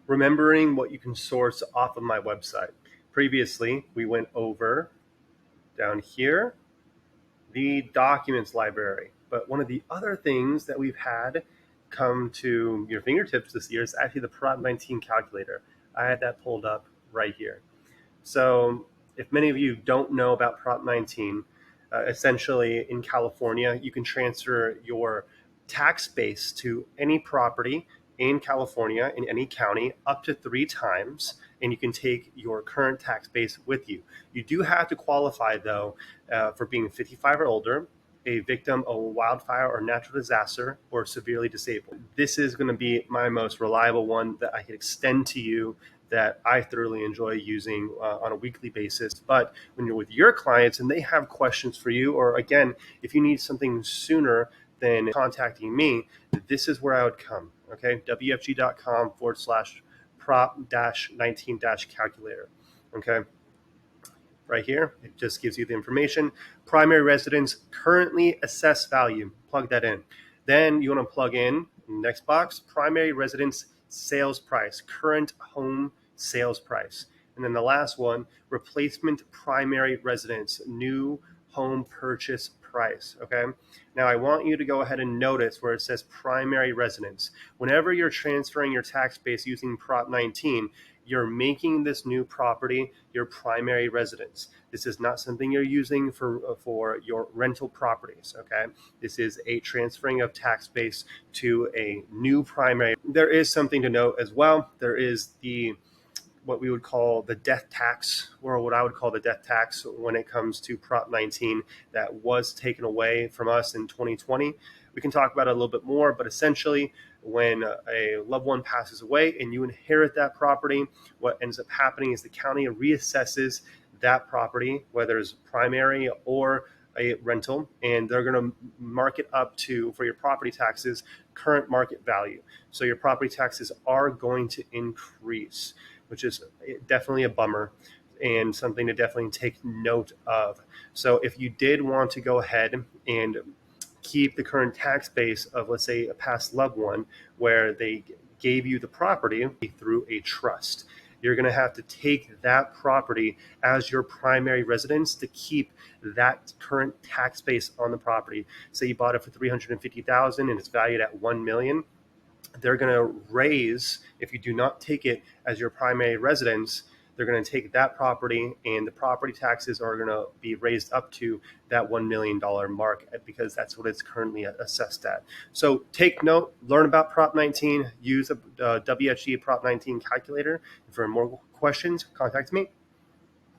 remembering what you can source off of my website. Previously, we went over down here, the documents library. But one of the other things that we've had come to your fingertips this year is actually the Perot 19 calculator. I had that pulled up right here. So if many of you don't know about Prop 19, essentially in California, you can transfer your tax base to any property in California, in any county, up to 3 times, and you can take your current tax base with you. You do have to qualify, though, for being 55 or older, a victim of a wildfire or natural disaster, or severely disabled. This is going to be my most reliable one that I can extend to you, that I thoroughly enjoy using on a weekly basis. But when you're with your clients and they have questions for you, or again, if you need something sooner than contacting me, this is where I would come. Okay, wfg.com/prop-19-calculator. Okay, right here, it just gives you the information. Primary residence currently assessed value. Plug that in. Then you want to plug in, next box, primary residence sales price, current home sales price. And then the last one, replacement primary residence, new home purchase price. Okay. Now I want you to go ahead and notice where it says primary residence. Whenever you're transferring your tax base using Prop 19, you're making this new property your primary residence. This is not something you're using for your rental properties, okay? This is a transferring of tax base to a new primary. There is something to note as well. There is what we would call the death tax, or what I would call the death tax when it comes to Prop 19 that was taken away from us in 2020. We can talk about it a little bit more, but essentially when a loved one passes away and you inherit that property, what ends up happening is the county reassesses that property, whether it's primary or a rental, and they're going to mark it up to, for your property taxes, current market value. So your property taxes are going to increase, which is definitely a bummer and something to definitely take note of. So if you did want to go ahead and keep the current tax base of, let's say, a past loved one where they gave you the property through a trust, you're going to have to take that property as your primary residence to keep that current tax base on the property. Say you bought it for $350,000 and it's valued at $1 million. They're going to raise, if you do not take it as your primary residence, they're going to take that property and the property taxes are going to be raised up to that $1 million mark, because that's what it's currently assessed at. So take note, learn about Prop 19, use a WFG Prop 19 calculator. For more questions, contact me.